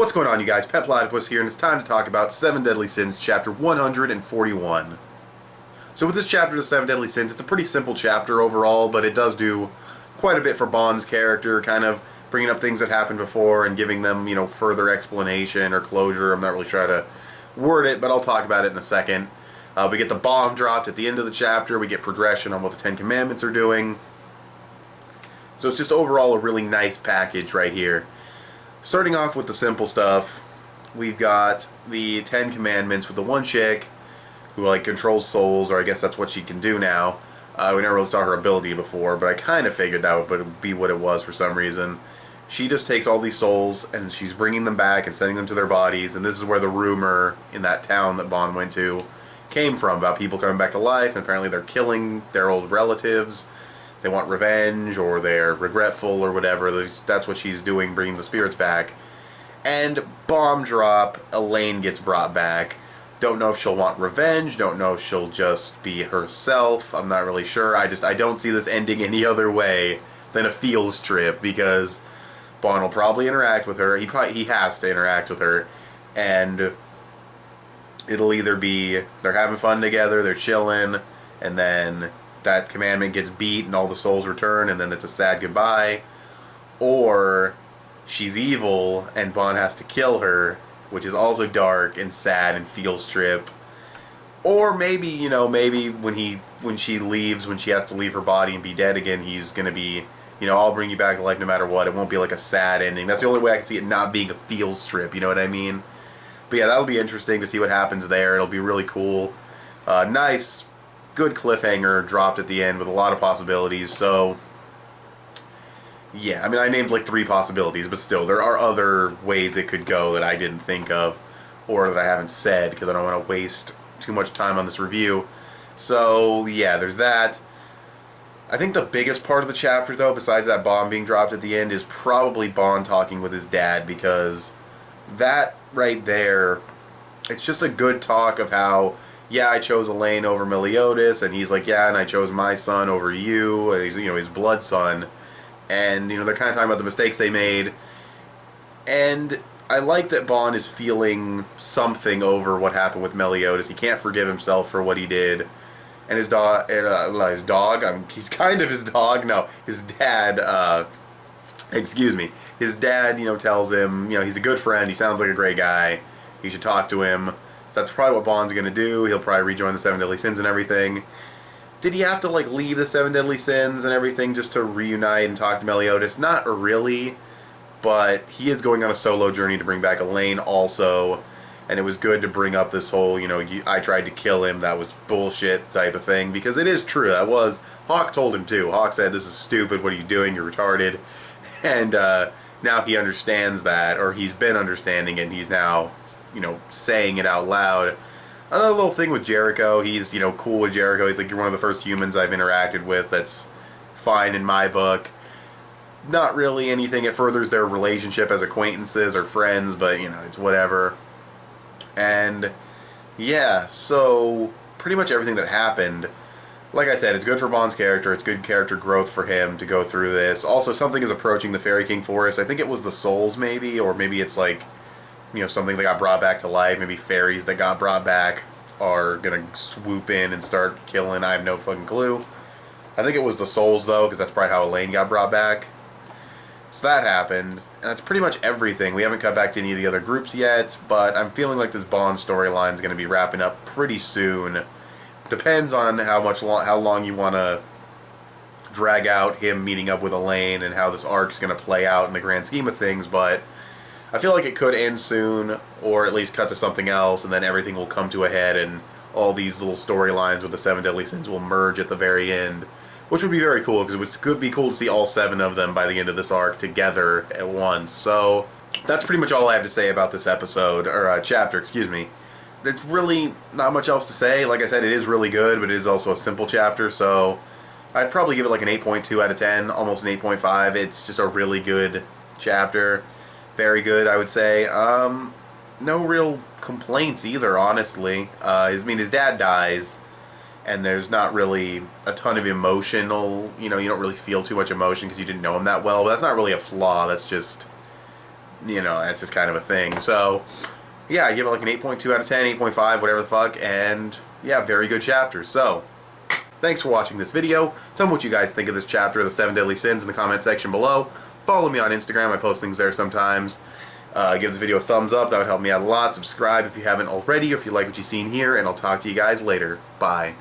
What's going on, you guys? Petplatypus here, and it's time to talk about Seven Deadly Sins, chapter 141. So with this chapter, The Seven Deadly Sins, it's a pretty simple chapter overall, but it does do quite a bit for Bond's character, kind of bringing up things that happened before and giving them, further explanation or closure. I'm not really trying to word it, but I'll talk about it in a second. We get the bomb dropped at the end of the chapter. We get progression on what the Ten Commandments are doing. So it's just overall a really nice package right here. Starting off with the simple stuff, we've got the Ten Commandments with the one chick who controls souls, or I guess that's what she can do now. We never really saw her ability before, but I kind of figured that would be what it was for some reason. She just takes all these souls and she's bringing them back and sending them to their bodies, and this is where the rumor in that town that Bond went to came from about people coming back to life, and apparently they're killing their old relatives. They want revenge, or they're regretful, or whatever. That's what she's doing, bringing the spirits back. And bomb drop, Elaine gets brought back. Don't know if she'll want revenge, don't know if she'll just be herself. I'm not really sure. I don't see this ending any other way than a feels trip, because Bond will probably interact with her. He has to interact with her, and it'll either be they're having fun together, they're chilling, and then that commandment gets beat and all the souls return, and then it's a sad goodbye, or she's evil and Bond has to kill her, which is also dark and sad and feels trip. Or maybe, maybe when she leaves, when she has to leave her body and be dead again, he's gonna be, I'll bring you back to life no matter what. It won't be like a sad ending. That's the only way I can see it not being a feels trip, you know what I mean? But yeah, that'll be interesting to see what happens there. It'll be really cool. Nice, good cliffhanger dropped at the end with a lot of possibilities. So yeah, I mean, I named 3 possibilities, but still, there are other ways it could go that I didn't think of, or that I haven't said, because I don't want to waste too much time on this review. So yeah, there's that. I think the biggest part of the chapter, though, besides that bomb being dropped at the end, is probably Bond talking with his dad, because that right there, it's just a good talk of how, yeah, I chose Elaine over Meliodas, and he's like, yeah, and I chose my son over you, and he's, his blood son, and, they're kind of talking about the mistakes they made, and I like that Bond is feeling something over what happened with Meliodas. He can't forgive himself for what he did, and his dog, he's kind of his dog, no, his dad, excuse me, his dad, tells him, he's a good friend, he sounds like a great guy, he should talk to him. So that's probably what Bond's going to do. He'll probably rejoin the Seven Deadly Sins and everything. Did he have to, leave the Seven Deadly Sins and everything just to reunite and talk to Meliodas? Not really, but he is going on a solo journey to bring back Elaine also, and it was good to bring up this whole, I tried to kill him, that was bullshit type of thing, because it is true. That was, Hawk told him too. Hawk said, this is stupid, what are you doing, you're retarded, and now he understands that, or he's been understanding it, and he's now saying it out loud. Another little thing with Jericho, he's, cool with Jericho. He's like, you're one of the first humans I've interacted with. That's fine in my book. Not really anything that furthers their relationship as acquaintances or friends, but, it's whatever. And, yeah, so pretty much everything that happened, like I said, it's good for Bond's character. It's good character growth for him to go through this. Also, something is approaching the Fairy King Forest. I think it was the souls, maybe, or maybe it's something that got brought back to life. Maybe fairies that got brought back are going to swoop in and start killing. I have no fucking clue. I think it was the souls, though, because that's probably how Elaine got brought back. So that happened, and that's pretty much everything. We haven't cut back to any of the other groups yet, but I'm feeling like this Bond storyline is going to be wrapping up pretty soon. Depends on how long you want to drag out him meeting up with Elaine and how this arc's going to play out in the grand scheme of things, but I feel like it could end soon, or at least cut to something else, and then everything will come to a head, and all these little storylines with the Seven Deadly Sins will merge at the very end, which would be very cool, because it would be cool to see all 7 of them by the end of this arc together at once. So that's pretty much all I have to say about this episode, or chapter, excuse me. There's really not much else to say. Like I said, it is really good, but it is also a simple chapter, so I'd probably give it an 8.2 out of 10, almost an 8.5. It's just a really good chapter. Very good, I would say. No real complaints either, honestly. His dad dies, and there's not really a ton of emotional, you don't really feel too much emotion because you didn't know him that well, but that's not really a flaw, that's just you know, that's just kind of a thing. So, yeah, I give it like an 8.2 out of 10, 8.5, whatever the fuck, and yeah, very good chapter. So, thanks for watching this video. Tell me what you guys think of this chapter of the 7 Deadly Sins in the comment section below. Follow me on Instagram, I post things there sometimes. Give this video a thumbs up, that would help me out a lot. Subscribe if you haven't already, or if you like what you've seen here, and I'll talk to you guys later. Bye.